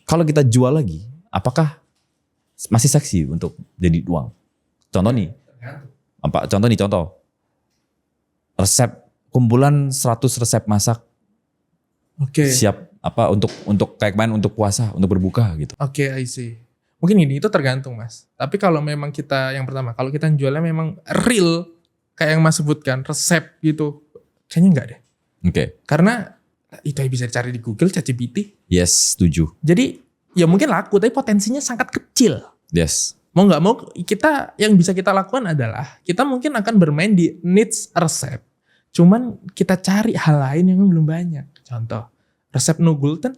kalau kita jual lagi, apakah masih seksi untuk jadi uang? Contoh nih, contoh. Resep kumpulan 100 resep masak Oke. siap untuk kayak kemarin untuk puasa, untuk berbuka gitu. Oke, I see. Mungkin ini itu tergantung mas. Tapi kalau memang kita yang pertama, kalau kita jualnya memang real kayak yang mas sebutkan resep gitu, kayaknya enggak deh. Oke. Karena itu bisa dicari di Google, ChatGPT. Yes, setuju. Jadi ya mungkin laku, tapi potensinya sangat kecil. Yes. Mau nggak mau kita yang bisa kita lakukan adalah kita mungkin akan bermain di niche resep. Cuman kita cari hal lain yang belum banyak. Contoh resep no gluten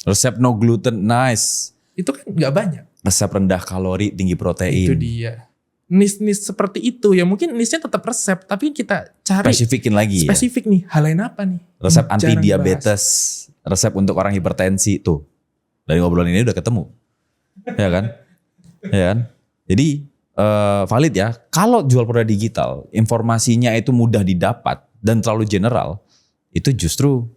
Resep no gluten, nice. itu kan nggak banyak. Resep rendah kalori, tinggi protein. Itu dia. Niche seperti itu ya mungkin niche-nya tetap resep tapi kita cari Spesifikin lagi ya. spesifik nih hal lain apa nih? Resep Yang anti jarang diabetes, resep untuk orang hipertensi tuh. Dari ngobrolan ini udah ketemu. Ya kan? Ya kan? Jadi valid ya. Kalau jual produk digital, informasinya itu mudah didapat dan terlalu general, itu justru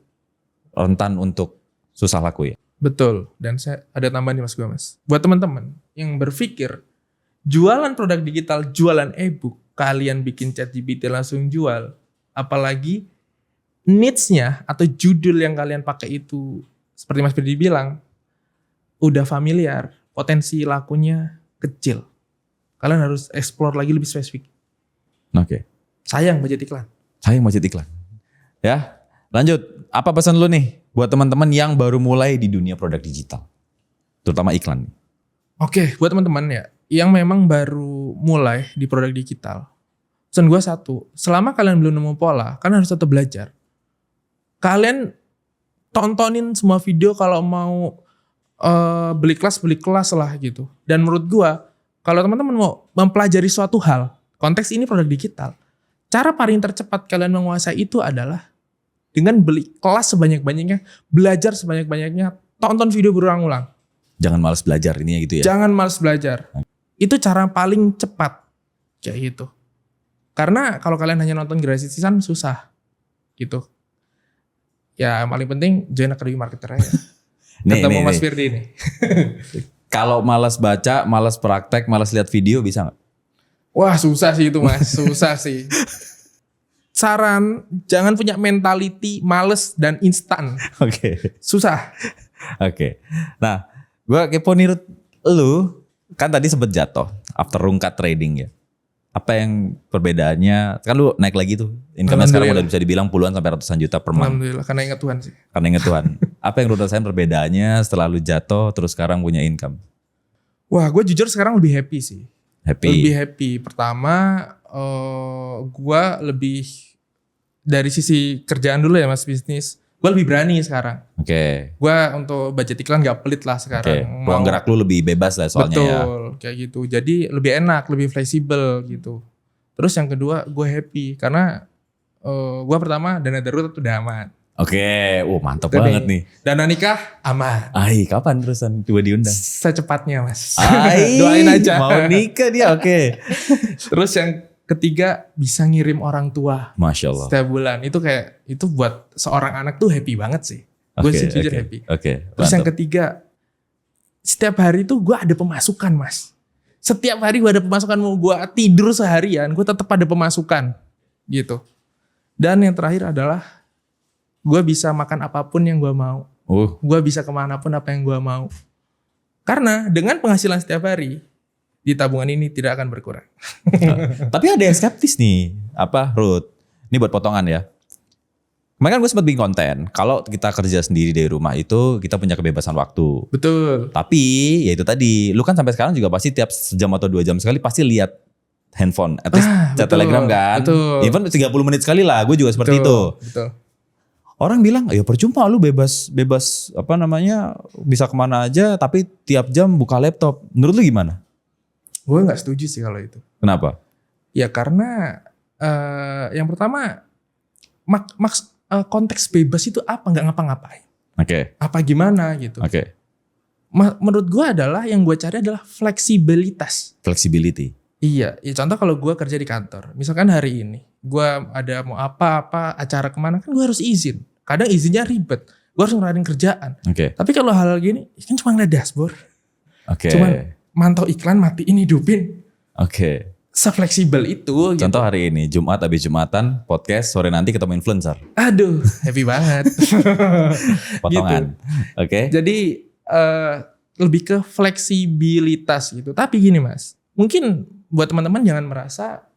rentan untuk susah laku ya. Betul. Dan saya ada tambahan nih mas gue mas. Buat teman-teman yang berpikir jualan produk digital, jualan e-book, kalian bikin ChatGPT langsung jual. Apalagi niche-nya atau judul yang kalian pakai itu seperti Mas Firdi bilang udah familiar, potensi lakunya kecil. Kalian harus explore lagi lebih spesifik. Oke. Sayang budget iklan. Sayang budget iklan. Ya, lanjut. Apa pesan lu nih buat teman-teman yang baru mulai di dunia produk digital? Terutama iklan. Oke, buat teman-teman ya yang memang baru mulai di produk digital. Pesan gue satu, selama kalian belum nemu pola, kalian harus tetap belajar. Kalian tontonin semua video kalau mau beli kelas lah gitu. Dan menurut gue, kalau teman-teman mau mempelajari suatu hal, konteks ini produk digital, cara paling tercepat kalian menguasai itu adalah dengan beli kelas sebanyak-banyaknya, belajar sebanyak-banyaknya, tonton video berulang-ulang. Jangan malas belajar ini gitu ya. Jangan malas belajar. Itu cara paling cepat. Kayak gitu. Karena kalau kalian hanya nonton gratisan susah. Gitu. Ya yang paling penting join Academy Marketer aja. Ketemu Mas Firdi nih. Kalau malas baca, malas praktek, malas lihat video bisa gak? Wah susah sih itu mas. Susah sih. Saran, jangan punya mentality males dan instan. Oke. Susah. Oke. Nah, gue kepo nih Ruth, lu kan tadi sempet jatuh after rungkat trading ya. Apa yang perbedaannya? Kan lu naik lagi tuh. Income-nya sekarang udah bisa dibilang puluhan sampai ratusan juta per month. Alhamdulillah, karena ingat Tuhan sih. Karena inget Tuhan. Apa yang Ruth rasain perbedaannya setelah lu jatuh terus sekarang punya income? Wah, gue jujur sekarang lebih happy sih. Happy. Lebih happy. Pertama, gue lebih dari sisi kerjaan dulu ya mas bisnis. Gue lebih berani sekarang. Oke. Gue untuk budget iklan gak pelit lah sekarang. Oke. Ruang gerak lu lebih bebas lah soalnya ya. Betul, kayak gitu. Jadi lebih enak, lebih fleksibel gitu. Terus yang kedua, gue happy karena gue pertama dana darurat udah aman. Oke, mantap Udah banget nih. nih. Dana nikah aman. Kapan terusan tiba diundang? Secepatnya mas. Ai, Doain aja. Mau nikah dia, oke. Terus yang ketiga bisa ngirim orang tua Masya Allah. setiap bulan. Itu kayak itu buat seorang anak tuh happy banget sih. Gue sih jujur happy. Oke. Terus yang ketiga, setiap hari tuh gue ada pemasukan mas. Setiap hari gue ada pemasukan, mau gue tidur seharian, gue tetap ada pemasukan gitu. Dan yang terakhir adalah gue bisa makan apapun yang gue mau. Gue bisa kemanapun apa yang gue mau. Karena dengan penghasilan setiap hari, di tabungan ini tidak akan berkurang. Tapi ada yang skeptis nih, Ruth? Ini buat potongan ya. Kemarin kan gue sempat bikin konten, kalau kita kerja sendiri dari rumah itu kita punya kebebasan waktu. Betul. Tapi ya itu tadi, lu kan sampai sekarang juga pasti tiap sejam atau 2 jam sekali pasti lihat handphone, at least chat Telegram kan. Betul. Even 30 menit sekali lah, gue juga seperti itu. Betul. Orang bilang, ya percuma lu bebas bisa kemana aja, tapi tiap jam buka laptop. Menurut lu gimana? Gue nggak setuju sih kalau itu. Kenapa? Ya karena yang pertama konteks bebas itu apa? Nggak ngapa-ngapain. Oke. Apa gimana gitu. Oke. Menurut gue adalah yang gue cari adalah fleksibilitas. Flexibility. Iya, ya contoh kalau gue kerja di kantor, misalkan hari ini gue ada mau apa acara kemana kan gue harus izin. Kadang izinnya ribet, gue harus ngelarin kerjaan. Oke. Tapi kalau hal gini kan cuma ngeliat dashboard, Oke. cuman mantau iklan, matiin, hidupin. Oke. Sefleksibel itu. Contoh gitu. hari ini Jumat habis Jumatan podcast, sore nanti ketemu influencer. Aduh, happy banget. Potongan. Gitu. Oke. Jadi lebih ke fleksibilitas gitu. Tapi gini mas, mungkin buat teman-teman jangan merasa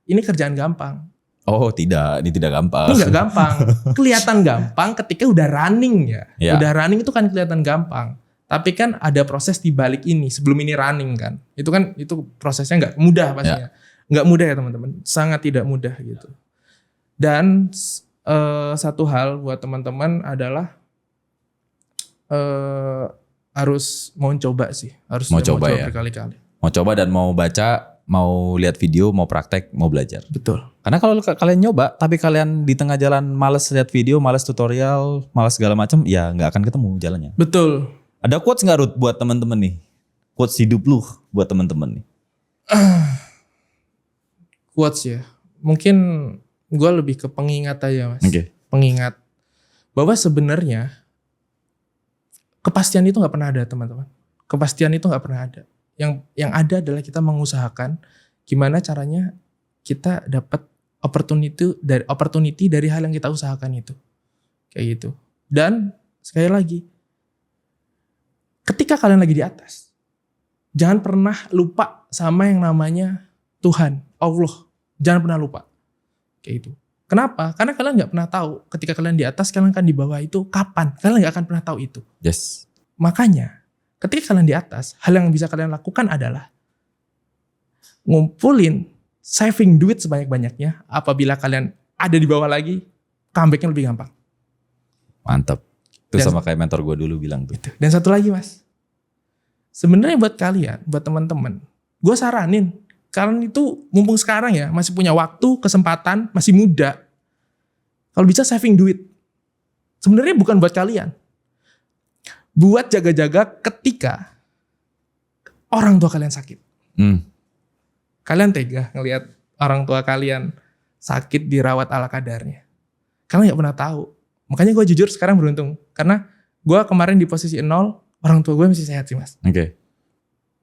ini kerjaan gampang. Oh tidak, ini tidak gampang. Ini nggak gampang. Kelihatan gampang ketika udah running ya. Ya. Udah running itu kan kelihatan gampang. Tapi kan ada proses di balik ini sebelum ini running kan. Itu prosesnya nggak mudah pastinya. Nggak mudah ya teman-teman. Sangat tidak mudah gitu. Dan satu hal buat teman-teman adalah harus mau coba sih. Harus Mau coba ya. berkali-kali. Mau coba dan mau baca, mau lihat video, mau praktek, mau belajar. Betul. Karena kalau kalian nyoba, tapi kalian di tengah jalan males lihat video, males tutorial, males segala macam, ya nggak akan ketemu jalannya. Betul. Ada quotes nggak Ruth buat teman-teman nih? Quotes hidup lu buat teman-teman nih. Quotes ya. Mungkin gue lebih ke pengingat aja mas. Oke. Pengingat bahwa sebenarnya kepastian itu nggak pernah ada teman-teman. Kepastian itu nggak pernah ada. Yang ada adalah kita mengusahakan gimana caranya kita dapat opportunity dari hal yang kita usahakan itu. Kayak gitu. Dan sekali lagi, ketika kalian lagi di atas, jangan pernah lupa sama yang namanya Tuhan, Allah. Jangan pernah lupa. Kayak gitu. Kenapa? Karena kalian nggak pernah tahu ketika kalian di atas, kalian akan di bawah itu kapan. Kalian nggak akan pernah tahu itu. Yes. Makanya ketika kalian di atas, hal yang bisa kalian lakukan adalah ngumpulin, saving duit sebanyak-banyaknya. Apabila kalian ada di bawah lagi, comebacknya lebih gampang. Mantap. Itu Dan- sama kayak mentor gue dulu bilang tuh. Dan satu lagi mas, sebenarnya buat kalian, buat teman-teman, gue saranin kalian itu mumpung sekarang ya masih punya waktu, kesempatan, masih muda. Kalau bisa saving duit. Sebenarnya bukan buat kalian. Buat jaga-jaga ketika orang tua kalian sakit. Kalian tega ngelihat orang tua kalian sakit dirawat ala kadarnya. Kalian gak pernah tahu. Makanya gue jujur sekarang beruntung. Karena gue kemarin di posisi 0, orang tua gue masih sehat sih mas. Oke.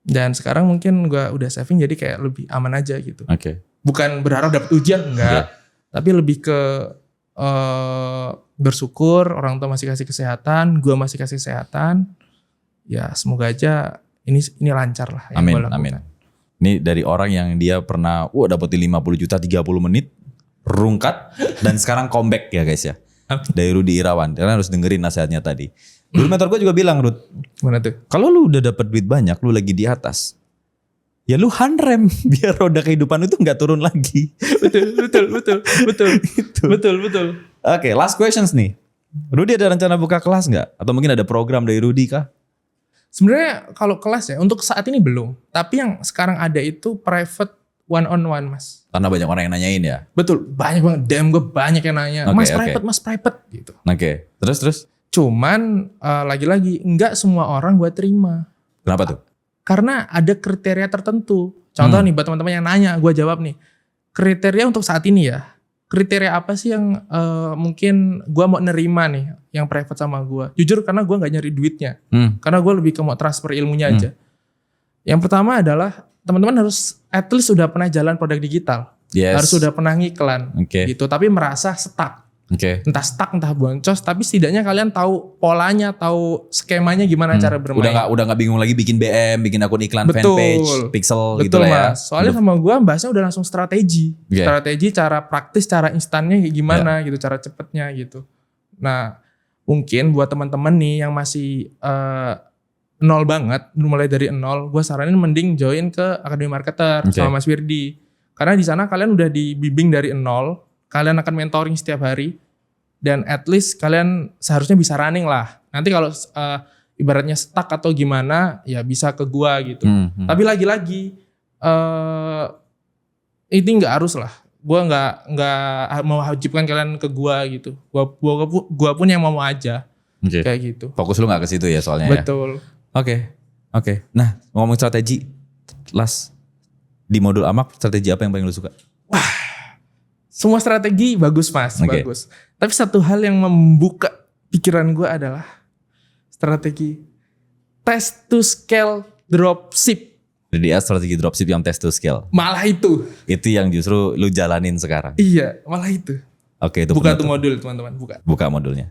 Dan sekarang mungkin gue udah saving jadi kayak lebih aman aja gitu. Oke. Bukan berharap dapat ujian, enggak. Tapi lebih ke bersyukur orang tua masih kasih kesehatan, gue masih kasih kesehatan. Ya semoga aja ini lancar lah. Yang Amin, gua lakukan. amin. Ini dari orang yang dia pernah dapetin 50 juta 30 menit, rungkat, dan sekarang comeback ya guys ya. Dari Rudy Irawan. Kalian harus dengerin nasihatnya tadi. Dulu mentor gue juga bilang, Rud, Gimana tuh? kalau lu udah dapet duit banyak, lu lagi di atas, ya lu handrem biar roda kehidupan itu nggak turun lagi. Betul. Oke, last questions nih. Rudy ada rencana buka kelas nggak? Atau mungkin ada program dari Rudy kah? Sebenarnya kalau kelas ya untuk saat ini belum. Tapi yang sekarang ada itu private one on one mas. Karena banyak orang yang nanyain ya. Betul, banyak banget. DM gue banyak yang nanya. Oke, Mas private gitu. Oke, terus? Cuman lagi-lagi nggak semua orang gue terima. Kenapa tuh? Karena ada kriteria tertentu. Contoh nih buat teman-teman yang nanya, gue jawab nih. Kriteria untuk saat ini ya. Kriteria apa sih yang mungkin gue mau nerima nih yang private sama gue. Jujur karena gue gak nyari duitnya. Karena gue lebih ke mau transfer ilmunya aja. Yang pertama adalah teman-teman harus at least sudah pernah jalan produk digital. Yes. Harus sudah pernah ngiklan Oke. gitu, tapi merasa stuck. Oke. Entah stuck, entah boncos, tapi setidaknya kalian tahu polanya, tahu skemanya gimana cara bermain. Udah nggak bingung lagi bikin BM, bikin akun iklan, Betul. fanpage, pixel gitu Betul lah ya. Mas. Soalnya sama gue bahasnya udah langsung strategi. Yeah. Strategi, cara praktis, cara instannya kayak gimana gitu, cara cepetnya gitu. Nah mungkin buat teman-teman nih yang masih nol banget, mulai dari nol, gue saranin mending join ke Akademi Marketer sama Mas Wirdi. Karena di sana kalian udah dibimbing dari nol, kalian akan mentoring setiap hari, dan at least kalian seharusnya bisa running lah. Nanti kalau ibaratnya stuck atau gimana, ya bisa ke gua gitu. Tapi lagi-lagi ini nggak harus lah. Gua nggak mau wajibkan kalian ke gua gitu. Gua pun yang mau aja. Kayak gitu. Fokus lu nggak ke situ ya soalnya. Betul. Oke. Nah ngomong strategi, di modul AMAK strategi apa yang paling lu suka? Wah, semua strategi bagus Mas, bagus. Tapi satu hal yang membuka pikiran gue adalah strategi test to scale dropship. Jadi strategi dropship yang test to scale. Malah itu. Itu yang justru lu jalanin sekarang. Iya, malah itu. Oke, itu buka tuh modul teman-teman, buka. Buka modulnya.